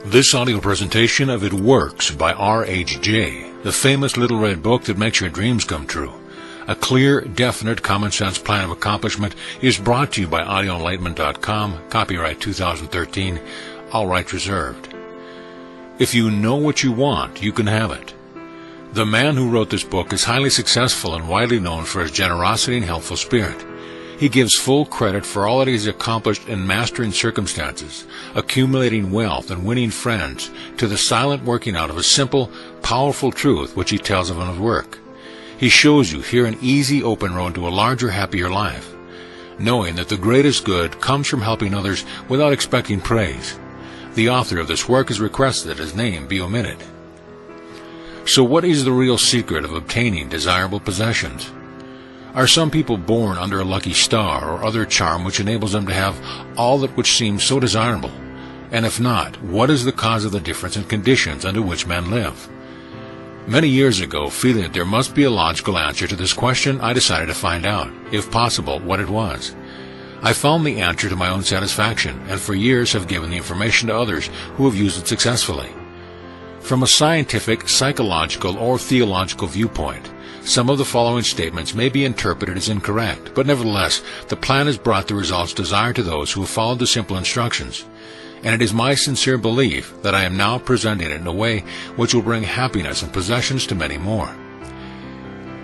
This audio presentation of It Works by R.H.J., the famous Little Red Book that makes your dreams come true. A clear, definite, common-sense plan of accomplishment is brought to you by audioenlightenment.com, copyright 2013, all rights reserved. If you know what you want, you can have it. The man who wrote this book is highly successful and widely known for his generosity and helpful spirit. He gives full credit for all that he has accomplished in mastering circumstances, accumulating wealth, and winning friends, to the silent working out of a simple, powerful truth which he tells of in his work. He shows you here an easy, open road to a larger, happier life, knowing that the greatest good comes from helping others without expecting praise. The author of this work has requested that his name be omitted. So what is the real secret of obtaining desirable possessions? Are some people born under a lucky star or other charm which enables them to have all that which seems so desirable? And if not, what is the cause of the difference in conditions under which men live? Many years ago, feeling that there must be a logical answer to this question, I decided to find out, if possible, what it was. I found the answer to my own satisfaction, and for years have given the information to others who have used it successfully. From a scientific, psychological, or theological viewpoint, some of the following statements may be interpreted as incorrect, but nevertheless, the plan has brought the results desired to those who have followed the simple instructions. And it is my sincere belief that I am now presenting it in a way which will bring happiness and possessions to many more.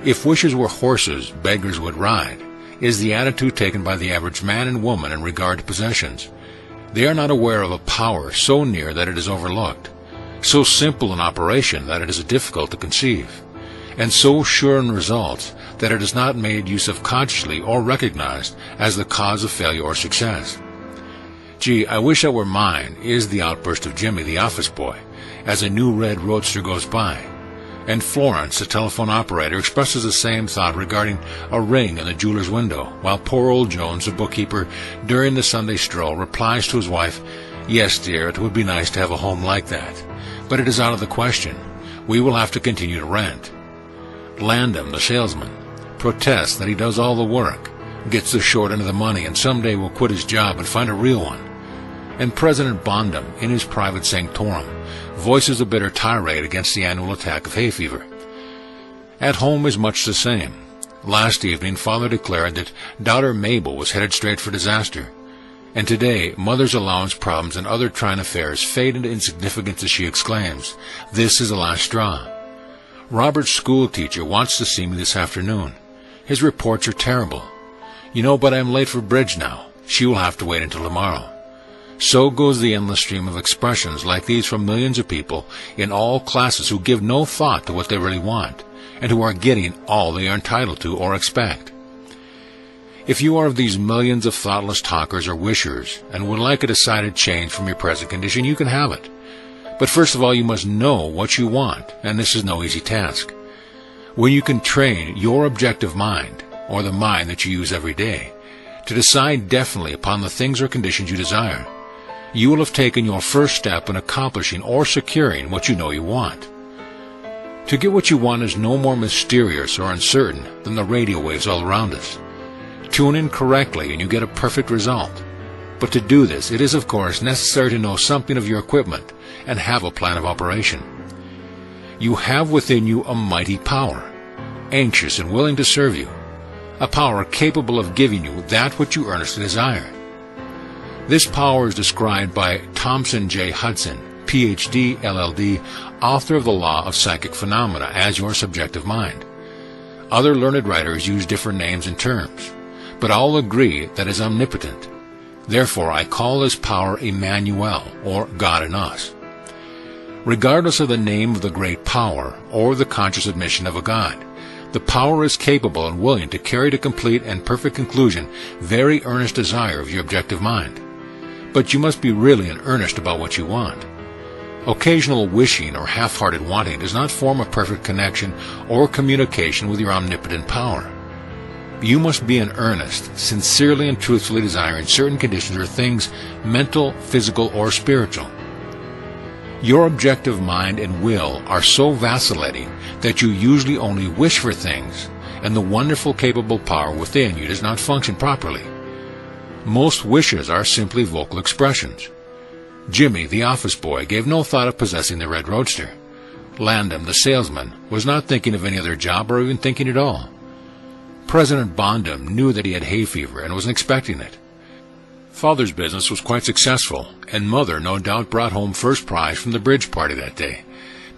If wishes were horses, beggars would ride, is the attitude taken by the average man and woman in regard to possessions. They are not aware of a power so near that it is overlooked, so simple in operation that it is difficult to conceive, and so sure in results that it is not made use of consciously or recognized as the cause of failure or success. "Gee, I wish that were mine," is the outburst of Jimmy, the office boy, as a new red roadster goes by. And Florence, the telephone operator, expresses the same thought regarding a ring in the jeweler's window, while poor old Jones, the bookkeeper, during the Sunday stroll, replies to his wife, "Yes, dear, it would be nice to have a home like that, but it is out of the question. We will have to continue to rent." Landham, the salesman, protests that he does all the work, gets the short end of the money, and someday will quit his job and find a real one. And President Bondum, in his private sanctorum, voices a bitter tirade against the annual attack of hay fever. At home is much the same. Last evening, Father declared that daughter Mabel was headed straight for disaster. And today, Mother's allowance problems and other trying affairs fade into insignificance as she exclaims, "This is the last straw." Robert's school teacher wants to see me this afternoon. His reports are terrible. "You know, but I'm late for bridge now. She will have to wait until tomorrow." So goes the endless stream of expressions like these from millions of people in all classes who give no thought to what they really want, and who are getting all they are entitled to or expect. If you are of these millions of thoughtless talkers or wishers, and would like a decided change from your present condition, you can have it. But first of all, you must know what you want, and this is no easy task. When you can train your objective mind, or the mind that you use every day, to decide definitely upon the things or conditions you desire, you will have taken your first step in accomplishing or securing what you know you want. To get what you want is no more mysterious or uncertain than the radio waves all around us. Tune in correctly and you get a perfect result. But to do this, it is of course necessary to know something of your equipment and have a plan of operation. You have within you a mighty power, anxious and willing to serve you, a power capable of giving you that which you earnestly desire. This power is described by Thompson J. Hudson, Ph.D., LL.D., author of The Law of Psychic Phenomena, as your subjective mind. Other learned writers use different names and terms, but all agree that it is omnipotent. Therefore, I call this power Emmanuel, or God in us. Regardless of the name of the great power, or the conscious admission of a God, the power is capable and willing to carry to complete and perfect conclusion very earnest desire of your objective mind. But you must be really in earnest about what you want. Occasional wishing or half-hearted wanting does not form a perfect connection or communication with your omnipotent power. You must be in earnest, sincerely and truthfully desiring certain conditions or things, mental, physical, or spiritual. Your objective mind and will are so vacillating that you usually only wish for things, and the wonderful capable power within you does not function properly. Most wishes are simply vocal expressions. Jimmy, the office boy, gave no thought of possessing the red roadster. Landham, the salesman, was not thinking of any other job or even thinking at all. President Bondham knew that he had hay fever and wasn't expecting it. Father's business was quite successful, and Mother no doubt brought home first prize from the bridge party that day.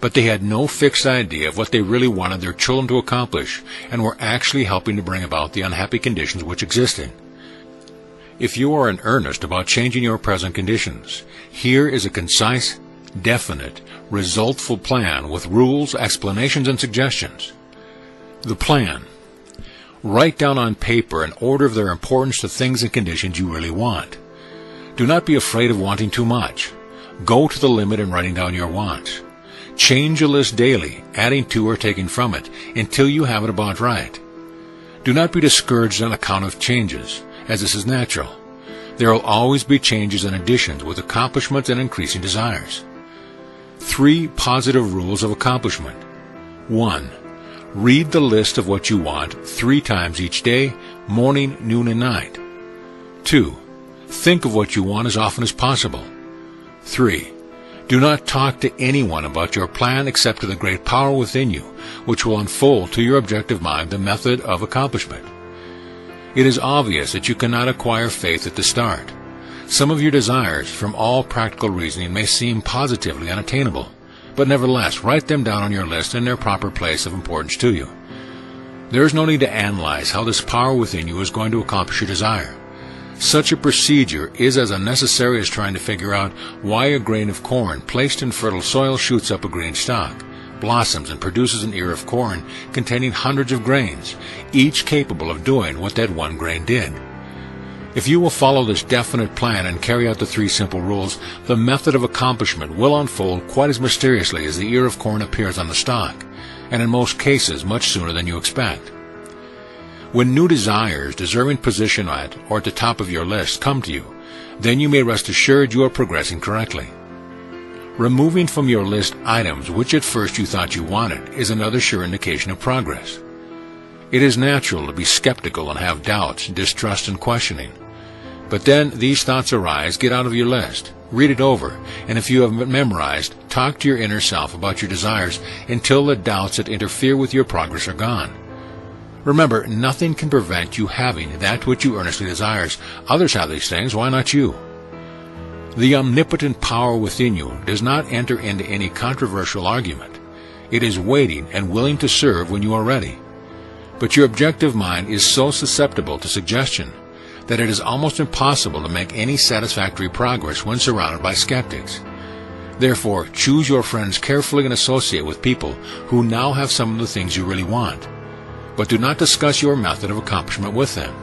But they had no fixed idea of what they really wanted their children to accomplish, and were actually helping to bring about the unhappy conditions which existed. If you are in earnest about changing your present conditions, here is a concise, definite, resultful plan with rules, explanations, and suggestions. The plan. Write down on paper an order of their importance to things and conditions you really want. Do not be afraid of wanting too much. Go to the limit in writing down your wants. Change a list daily, adding to or taking from it, until you have it about right. Do not be discouraged on account of changes, as this is natural. There will always be changes and additions with accomplishments and increasing desires. 3 positive rules of accomplishment. 1. Read the list of what you want 3 times each day, morning, noon, and night. 2. Think of what you want as often as possible. 3. Do not talk to anyone about your plan except to the great power within you, which will unfold to your objective mind the method of accomplishment. It is obvious that you cannot acquire faith at the start. Some of your desires, from all practical reasoning, may seem positively unattainable, but nevertheless, write them down on your list in their proper place of importance to you. There is no need to analyze how this power within you is going to accomplish your desire. Such a procedure is as unnecessary as trying to figure out why a grain of corn placed in fertile soil shoots up a green stalk, blossoms, and produces an ear of corn containing hundreds of grains, each capable of doing what that one grain did. If you will follow this definite plan and carry out the 3 simple rules, the method of accomplishment will unfold quite as mysteriously as the ear of corn appears on the stalk, and in most cases much sooner than you expect. When new desires deserving position at or at the top of your list come to you, then you may rest assured you are progressing correctly. Removing from your list items which at first you thought you wanted is another sure indication of progress. It is natural to be skeptical and have doubts, distrust, and questioning. But then these thoughts arise, get out of your list, read it over, and if you have memorized, talk to your inner self about your desires until the doubts that interfere with your progress are gone. Remember, nothing can prevent you having that which you earnestly desires. Others have these things, why not you? The omnipotent power within you does not enter into any controversial argument. It is waiting and willing to serve when you are ready. But your objective mind is so susceptible to suggestion that it is almost impossible to make any satisfactory progress when surrounded by skeptics. Therefore, choose your friends carefully and associate with people who now have some of the things you really want. But do not discuss your method of accomplishment with them.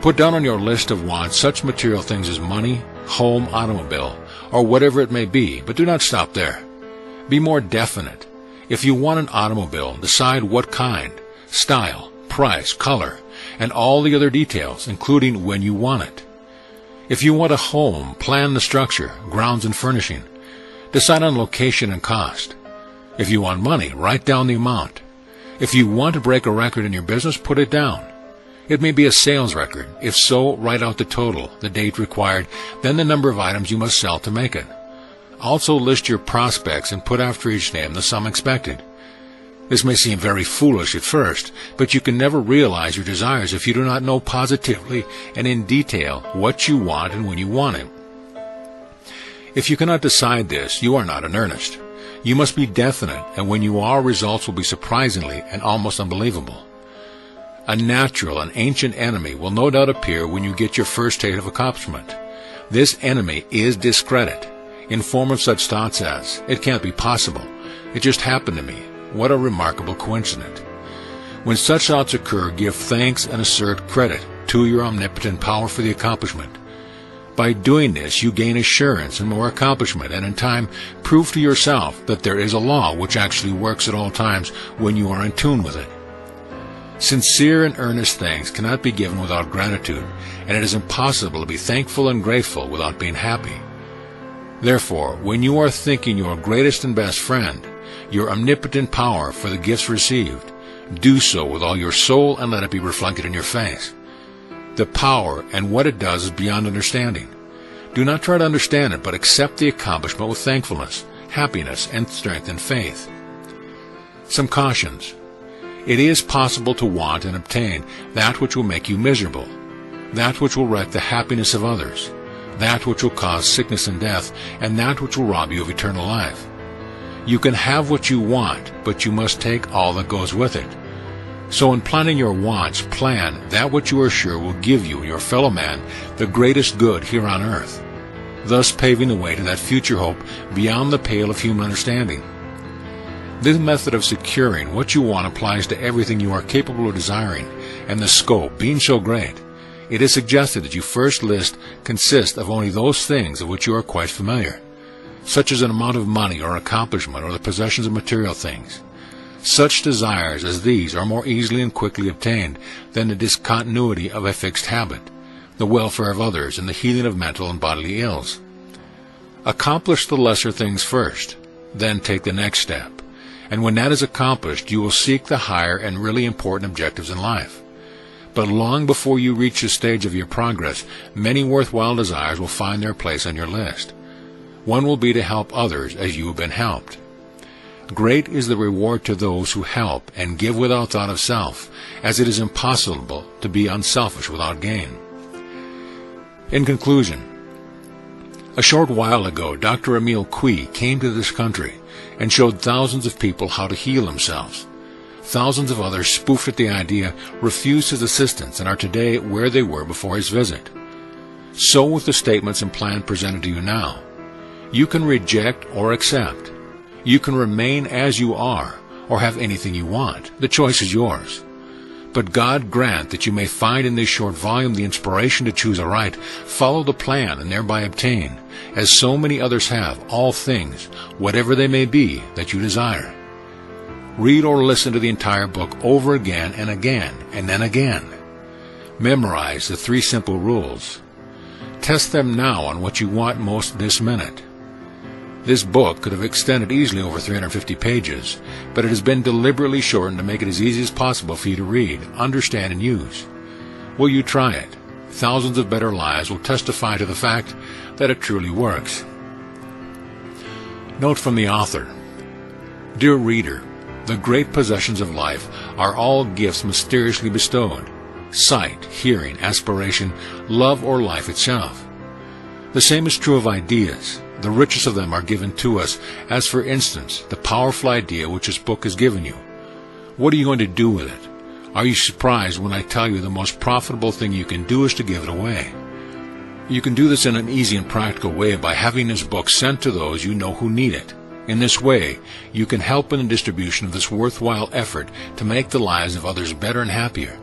Put down on your list of wants such material things as money, home, automobile, or whatever it may be, but do not stop there. Be more definite. If you want an automobile, decide what kind, style, price, color, and all the other details, including when you want it. If you want a home, plan the structure, grounds, and furnishing. Decide on location and cost. If you want money, write down the amount. If you want to break a record in your business, put it down. It may be a sales record. If so, write out the total, the date required, then the number of items you must sell to make it. Also list your prospects and put after each name the sum expected. This may seem very foolish at first, but you can never realize your desires if you do not know positively and in detail what you want and when you want it. If you cannot decide this, you are not in earnest. You must be definite, and when you are, results will be surprisingly and almost unbelievable. A natural and ancient enemy will no doubt appear when you get your first taste of accomplishment. This enemy is discredit, in form of such thoughts as, "It can't be possible. It just happened to me. What a remarkable coincidence." When such thoughts occur, give thanks and assert credit to your omnipotent power for the accomplishment. By doing this, you gain assurance and more accomplishment, and in time, prove to yourself that there is a law which actually works at all times when you are in tune with it. Sincere and earnest thanks cannot be given without gratitude, and it is impossible to be thankful and grateful without being happy. Therefore, when you are thanking your greatest and best friend, your omnipotent power for the gifts received, do so with all your soul and let it be reflected in your face. The power and what it does is beyond understanding. Do not try to understand it, but accept the accomplishment with thankfulness, happiness, and strength and faith. Some cautions. It is possible to want and obtain that which will make you miserable, that which will wreck the happiness of others, that which will cause sickness and death, and that which will rob you of eternal life. You can have what you want, but you must take all that goes with it. So in planning your wants, plan that which you are sure will give you and your fellow man the greatest good here on earth, thus paving the way to that future hope beyond the pale of human understanding. This method of securing what you want applies to everything you are capable of desiring, and the scope being so great, it is suggested that you first consist of only those things of which you are quite familiar, such as an amount of money or accomplishment or the possessions of material things. Such desires as these are more easily and quickly obtained than the discontinuity of a fixed habit, the welfare of others, and the healing of mental and bodily ills. Accomplish the lesser things first, then take the next step, and when that is accomplished, you will seek the higher and really important objectives in life. But long before you reach this stage of your progress, many worthwhile desires will find their place on your list. One will be to help others as you have been helped. Great is the reward to those who help and give without thought of self, as it is impossible to be unselfish without gain. In conclusion, a short while ago, Dr. Emil Cui came to this country and showed thousands of people how to heal themselves. Thousands of others spoofed at the idea, refused his assistance, and are today where they were before his visit. So with the statements and plan presented to you now. You can reject or accept. You can remain as you are, or have anything you want. The choice is yours. But God grant that you may find in this short volume the inspiration to choose aright, follow the plan, and thereby obtain, as so many others have, all things, whatever they may be, that you desire. Read or listen to the entire book over again, and then again. Memorize the 3 simple rules. Test them now on what you want most this minute. This book could have extended easily over 350 pages, but it has been deliberately shortened to make it as easy as possible for you to read, understand, and use. Will you try it? Thousands of better lives will testify to the fact that it truly works. Note from the author. Dear reader, the great possessions of life are all gifts mysteriously bestowed: sight, hearing, aspiration, love, or life itself. The same is true of ideas. The richest of them are given to us, as for instance, the powerful idea which this book has given you. What are you going to do with it? Are you surprised when I tell you the most profitable thing you can do is to give it away? You can do this in an easy and practical way by having this book sent to those you know who need it. In this way, you can help in the distribution of this worthwhile effort to make the lives of others better and happier.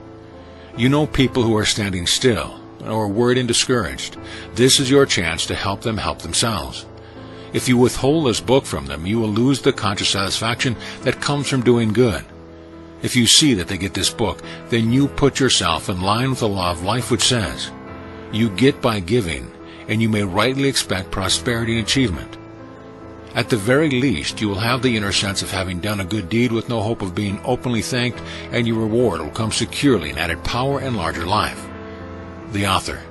You know people who are standing still, or worried and discouraged. This is your chance to help them help themselves. If you withhold this book from them, you will lose the conscious satisfaction that comes from doing good. If you see that they get this book, then you put yourself in line with the law of life, which says, you get by giving, and you may rightly expect prosperity and achievement. At the very least, you will have the inner sense of having done a good deed with no hope of being openly thanked, and your reward will come securely in added power and larger life. The author.